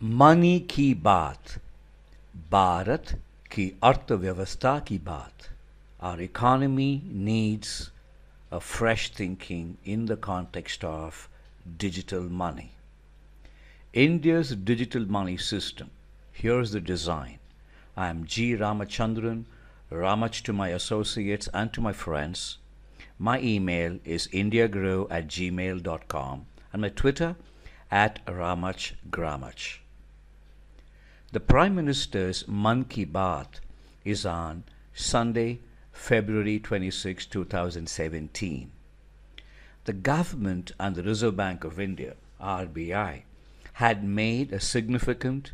Money की बात, भारत की अर्थव्यवस्था की बात. Our economy needs a fresh thinking in the context of digital money. India's digital money system. Here's the design. I am G. Ramachandran, Ramach to my associates and to my friends. My email is indiagrow@gmail.com and my Twitter @ramachgramach. The Prime Minister's Man Ki Baat is on Sunday, February 26, 2017. The government and the Reserve Bank of India, RBI, had made a significant,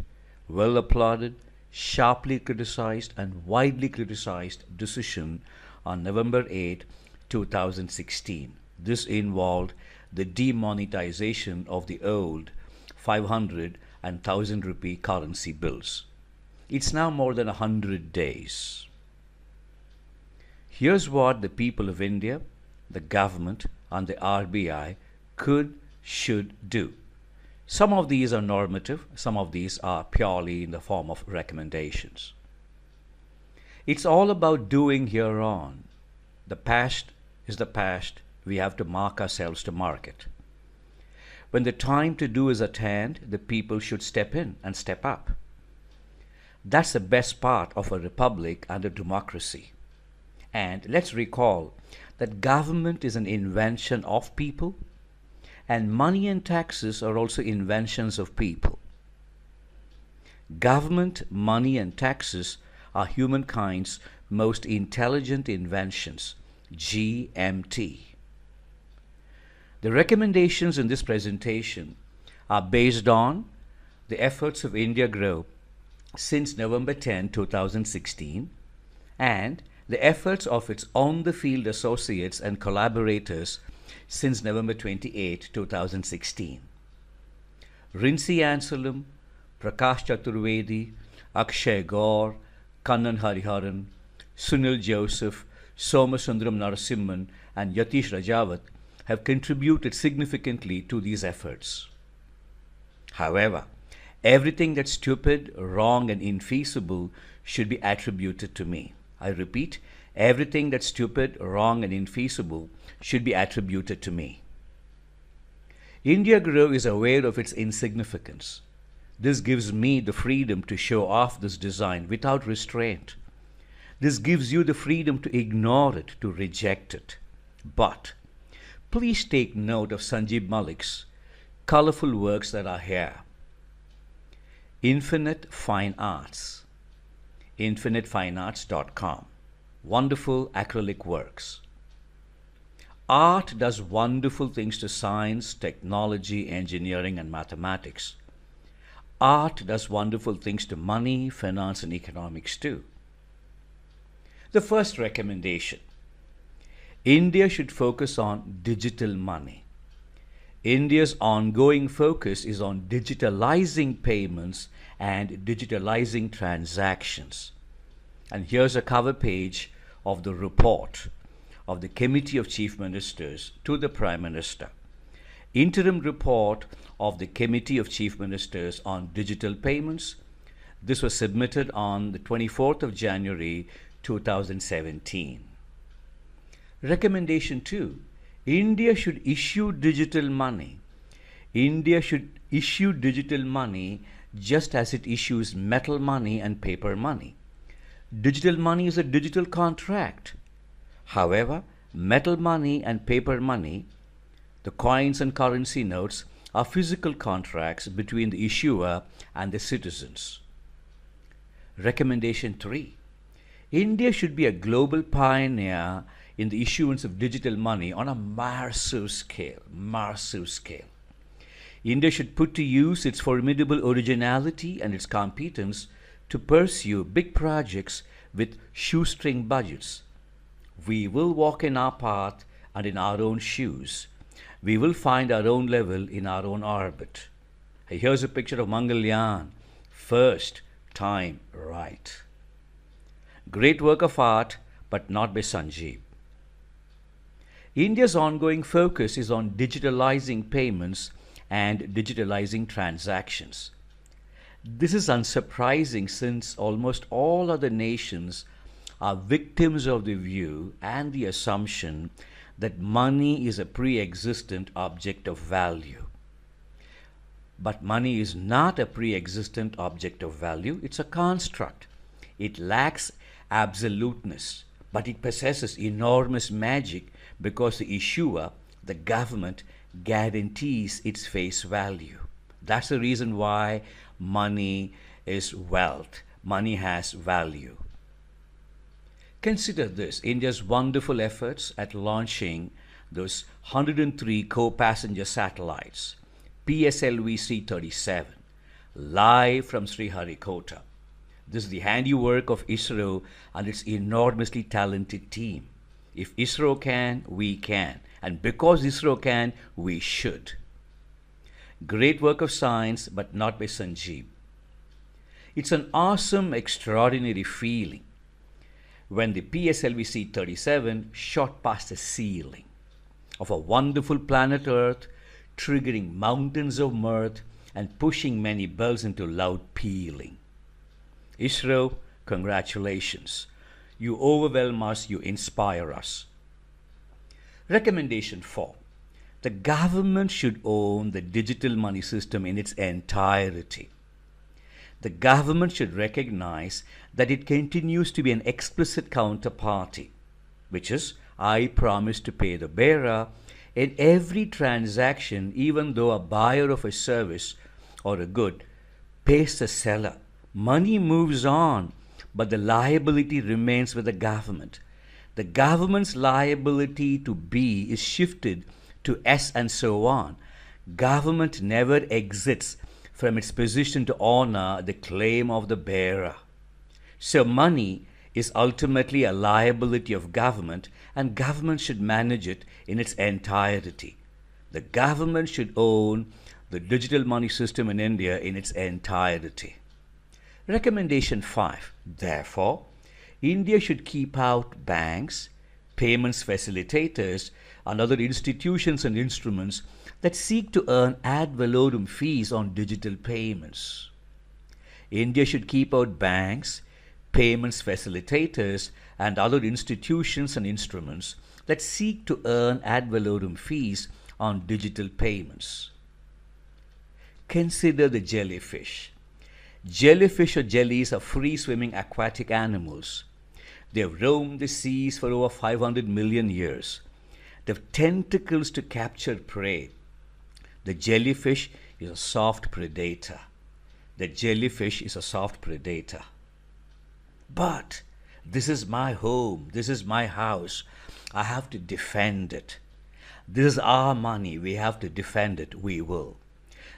well applauded, sharply criticized, and widely criticized decision on November 8, 2016. This involved the demonetization of the old 500 and 1000 rupee currency bills. It's now more than 100 days. Here's what the people of India, the government, and the RBI should do. Some of these are normative, some of these are purely in the form of recommendations. It's all about doing here on. The past is the past. We have to mark ourselves to mark it. When the time to do is at hand, the people should step in and step up. That's the best part of a republic and a democracy. And let's recall that government is an invention of people, and money and taxes are also inventions of people. Government, money, and taxes are humankind's most intelligent inventions, GMT. The recommendations in this presentation are based on the efforts of India Grow since November 10, 2016, and the efforts of its on-the-field associates and collaborators since November 28, 2016. Rinsi Ansalam, Prakash Chaturvedi, Akshay Gaur, Kannan Hariharan, Sunil Joseph, Somasundram Narasimhan, and Yatish Rajawat have contributed significantly to these efforts. However, everything that's stupid, wrong, and infeasible should be attributed to me. I repeat, everything that's stupid, wrong, and infeasible should be attributed to me. India Grow is aware of its insignificance. This gives me the freedom to show off this design without restraint. This gives you the freedom to ignore it, to reject it. But please take note of Sanjeev Malik's colorful works that are here. Infinite Fine Arts, infinitefinearts.com. Wonderful acrylic works. Art does wonderful things to science, technology, engineering, and mathematics. Art does wonderful things to money, finance, and economics too. The first recommendation: India should focus on digital money. India's ongoing focus is on digitalizing payments and digitalizing transactions. And here's a cover page of the report of the Committee of Chief Ministers to the Prime Minister. Interim report of the Committee of Chief Ministers on Digital Payments. This was submitted on the 24th of January 2017. Recommendation 2. India should issue digital money. India should issue digital money just as it issues metal money and paper money. Digital money is a digital contract. However, metal money and paper money, the coins and currency notes, are physical contracts between the issuer and the citizens. Recommendation 3. India should be a global pioneer in the issuance of digital money on a massive scale. India should put to use its formidable originality and its competence to pursue big projects with shoestring budgets. We will walk in our path and in our own shoes. We will find our own level in our own orbit. Here's a picture of Mangalyaan. First time right. Great work of art, but not by Sanjeev. India's ongoing focus is on digitalizing payments and digitalizing transactions. This is unsurprising since almost all other nations are victims of the view and the assumption that money is a pre existent object of value. But money is not a pre existent object of value, it's a construct. It lacks absoluteness, but it possesses enormous magic because the issuer, the government, guarantees its face value. That's the reason why money is wealth. Money has value. Consider this: India's wonderful efforts at launching those 103 co-passenger satellites, PSLV-37, live from Sriharikota. This is the handiwork of ISRO and its enormously talented team. If ISRO can, we can. And because ISRO can, we should. Great work of science, but not by Sanjeev. It's an awesome, extraordinary feeling when the PSLV-37 shot past the ceiling of a wonderful planet Earth, triggering mountains of mirth and pushing many bells into loud pealing. ISRO, congratulations. You overwhelm us, you inspire us. Recommendation 4. The government should own the digital money system in its entirety. The government should recognize that it continues to be an explicit counterparty, which is, I promise to pay the bearer in every transaction, even though a buyer of a service or a good pays the seller. Money moves on, but the liability remains with the government. The government's liability to B is shifted to S and so on. Government never exits from its position to honor the claim of the bearer. So money is ultimately a liability of government, and government should manage it in its entirety. The government should own the digital money system in India in its entirety. Recommendation 5. Therefore, India should keep out banks, payments facilitators, and other institutions and instruments that seek to earn ad valorem fees on digital payments. India should keep out banks, payments facilitators, and other institutions and instruments that seek to earn ad valorem fees on digital payments. Consider the jellyfish. Jellyfish or jellies are free-swimming aquatic animals. They have roamed the seas for over 500 million years. They have tentacles to capture prey. The jellyfish is a soft predator. The jellyfish is a soft predator. But this is my home. This is my house. I have to defend it. This is our money. We have to defend it. We will.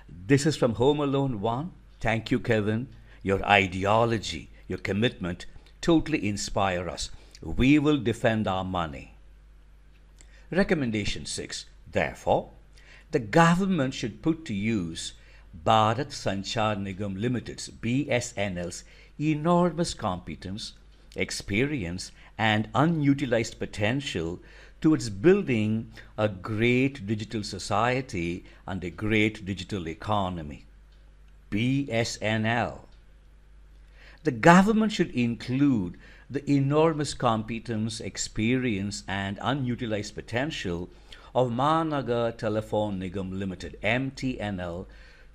This is from Home Alone 1. Thank you, Kevin. Your ideology, your commitment totally inspire us. We will defend our money. Recommendation 6. Therefore, the government should put to use Bharat Sanchar Nigam Limited's BSNL's enormous competence, experience, and unutilized potential towards building a great digital society and a great digital economy. BSNL. The government should include the enormous competence, experience, and unutilized potential of Mahanagar Telephone Nigam Limited, MTNL,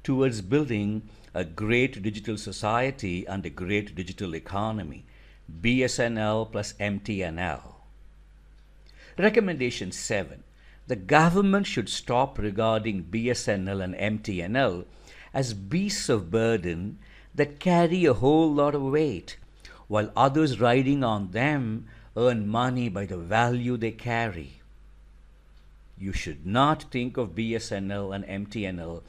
towards building a great digital society and a great digital economy. BSNL+MTNL. Recommendation 7. The government should stop regarding BSNL and MTNL as beasts of burden that carry a whole lot of weight, while others riding on them earn money by the value they carry. You should not think of BSNL and MTNL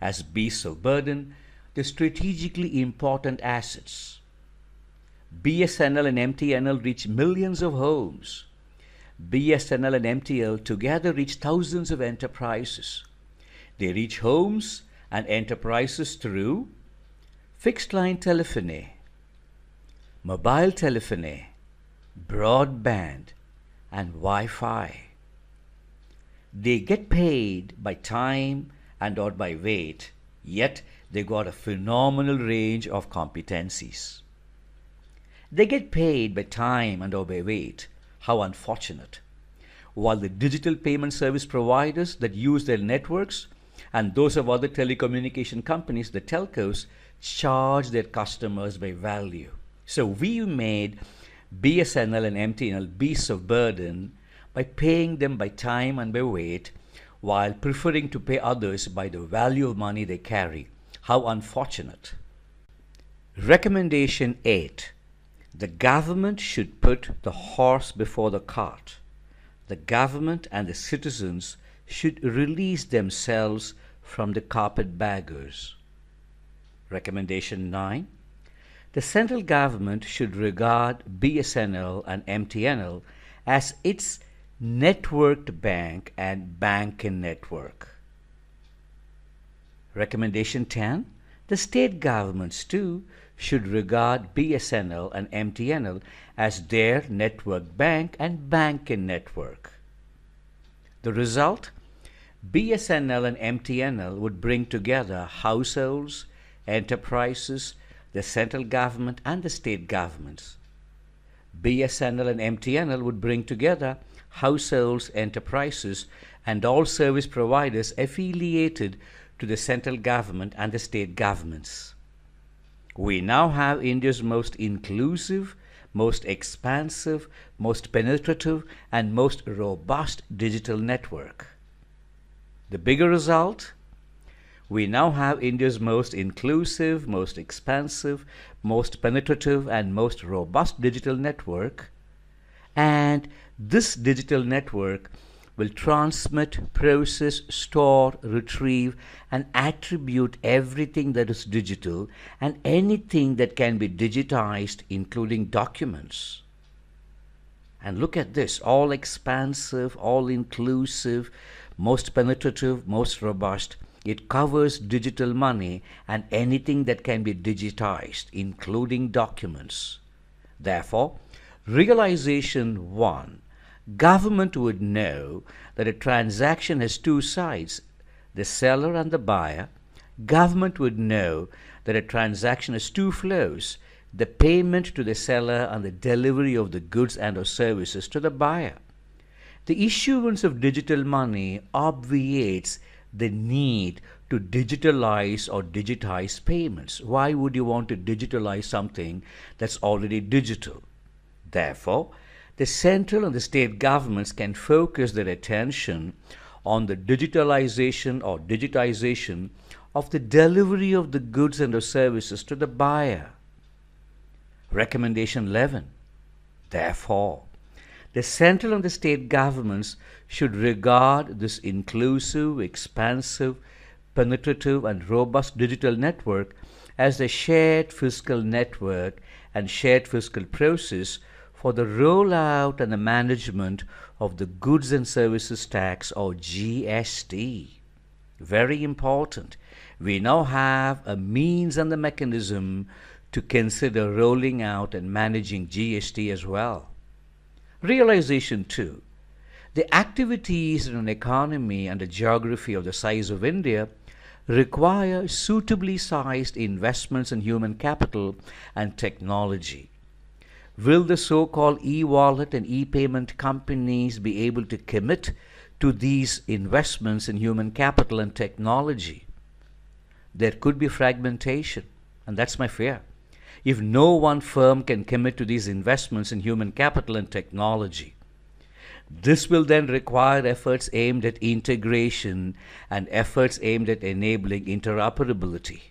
as beasts of burden. They're strategically important assets. BSNL and MTNL reach millions of homes. BSNL and MTNL together reach thousands of enterprises. They reach homes and enterprises through fixed line telephony, mobile telephony, broadband, and Wi-Fi. They get paid by time and or by weight, yet They got a phenomenal range of competencies. They get paid by time and or by weight. How unfortunate. While the digital payment service providers that use their networks and those of other telecommunication companies, the telcos, charge their customers by value. So we made BSNL and MTNL beasts of burden by paying them by time and by weight, while preferring to pay others by the value of money they carry. How unfortunate. Recommendation 8. The government should put the horse before the cart. The government and the citizens should release themselves from the carpetbaggers. Recommendation 9. The central government should regard BSNL and MTNL as its networked bank and banking network. Recommendation 10. The state governments too should regard BSNL and MTNL as their network bank and banking network. The result? BSNL and MTNL would bring together households, enterprises, the central government and the state governments. BSNL and MTNL would bring together households, enterprises, and all service providers affiliated to the central government and the state governments. We now have India's most inclusive, most expansive, most penetrative, and most robust digital network. The bigger result? We now have India's most inclusive, most expansive, most penetrative, and most robust digital network. And this digital network will transmit, process, store, retrieve, and attribute everything that is digital and anything that can be digitized, including documents. And look at this, all expansive, all inclusive, most penetrative, most robust. It covers digital money and anything that can be digitized, including documents. Therefore, realization 1. Government would know that a transaction has two sides, the seller and the buyer. Government would know that a transaction has two flows, the payment to the seller and the delivery of the goods and or services to the buyer. The issuance of digital money obviates the need to digitalize or digitize payments. Why would you want to digitalize something that's already digital? Therefore, the central and the state governments can focus their attention on the digitalization or digitization of the delivery of the goods and or services to the buyer. Recommendation 11. Therefore, the central and the state governments should regard this inclusive, expansive, penetrative, and robust digital network as the shared fiscal network and shared fiscal process for the rollout and the management of the Goods and Services Tax or GST. Very important. We now have a means and the mechanism to consider rolling out and managing GST as well. Realization 2. The activities in an economy and a geography of the size of India require suitably sized investments in human capital and technology. Will the so-called e-wallet and e-payment companies be able to commit to these investments in human capital and technology? There could be fragmentation, and that's my fear. If no one firm can commit to these investments in human capital and technology, this will then require efforts aimed at integration and efforts aimed at enabling interoperability.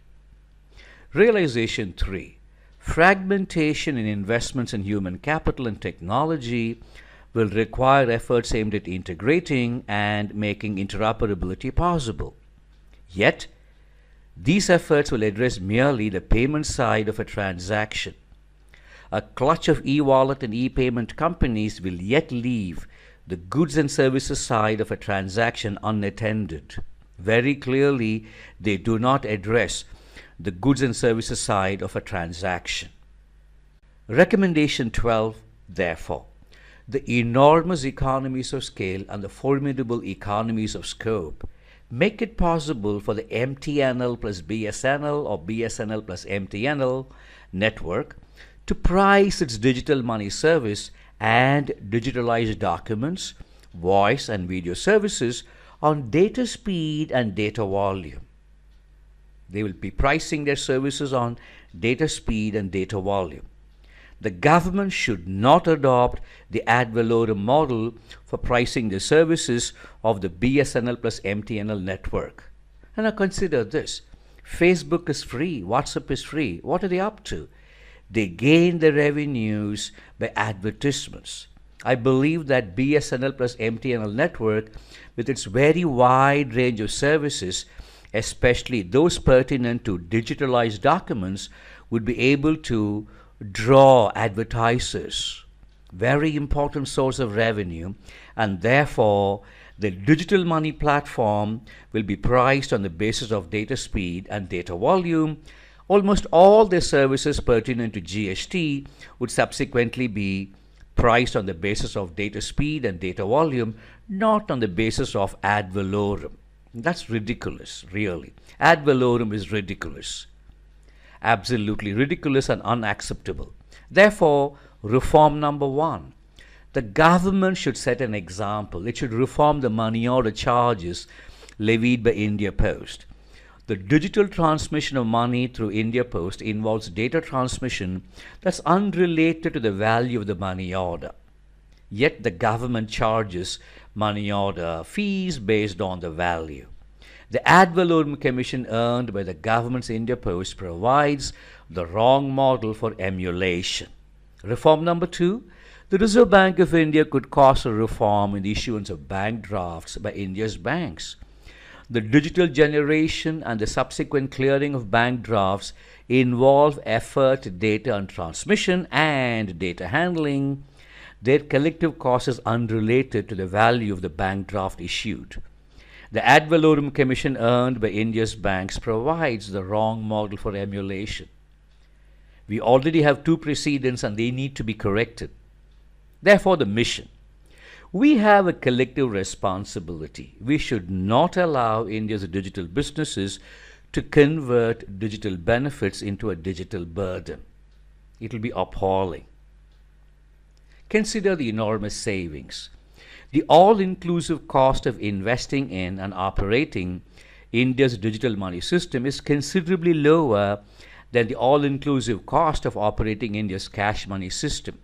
Realization 3. Fragmentation in investments in human capital and technology will require efforts aimed at integrating and making interoperability possible. Yet, these efforts will address merely the payment side of a transaction. A clutch of e-wallet and e-payment companies will yet leave the goods and services side of a transaction unattended. Very clearly, they do not address the goods and services side of a transaction. Recommendation 12, therefore, the enormous economies of scale and the formidable economies of scope make it possible for the MTNL plus BSNL or BSNL plus MTNL network to price its digital money service and digitalized documents, voice and video services on data speed and data volume. They will be pricing their services on data speed and data volume. The government should not adopt the ad valorem model for pricing the services of the BSNL plus MTNL network. And now consider this. Facebook is free, WhatsApp is free. What are they up to? They gain their revenues by advertisements. I believe that BSNL plus MTNL network, with its very wide range of services, especially those pertinent to digitalized documents, would be able to draw advertisers. Very important source of revenue, and therefore the digital money platform will be priced on the basis of data speed and data volume. Almost all the services pertinent to GST would subsequently be priced on the basis of data speed and data volume, not on the basis of ad valorem. That's ridiculous, really. Ad valorem is ridiculous. Absolutely ridiculous and unacceptable. Therefore, reform number one. The government should set an example. It should reform the money order charges levied by India Post. The digital transmission of money through India Post involves data transmission that's unrelated to the value of the money order. Yet the government charges money order fees based on the value. The ad valorem commission earned by the government's India Post provides the wrong model for emulation. Reform number two. The Reserve Bank of India could cause a reform in the issuance of bank drafts by India's banks. The digital generation and the subsequent clearing of bank drafts involve effort, data and transmission, and data handling. Their collective cost is unrelated to the value of the bank draft issued. The ad valorem commission earned by India's banks provides the wrong model for emulation. We already have two precedents and they need to be corrected. Therefore, the mission. We have a collective responsibility. We should not allow India's digital businesses to convert digital benefits into a digital burden. It will be appalling. Consider the enormous savings. The all-inclusive cost of investing in and operating India's digital money system is considerably lower than the all-inclusive cost of operating India's cash money system.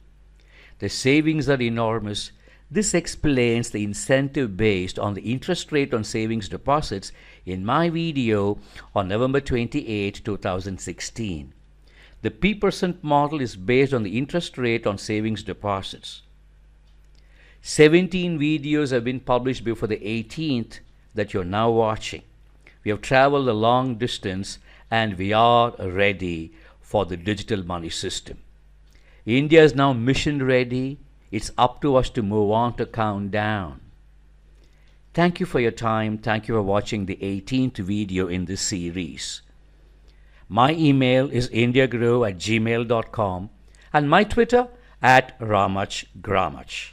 The savings are enormous. This explains the incentive based on the interest rate on savings deposits in my video on November 28, 2016. The P% model is based on the interest rate on savings deposits. 17 videos have been published before the 18th that you're now watching. We have traveled a long distance and we are ready for the digital money system. India is now mission ready. It's up to us to move on to countdown. Thank you for your time. Thank you for watching the 18th video in this series. My email is indiagrow@gmail.com and my Twitter @ramachgramach.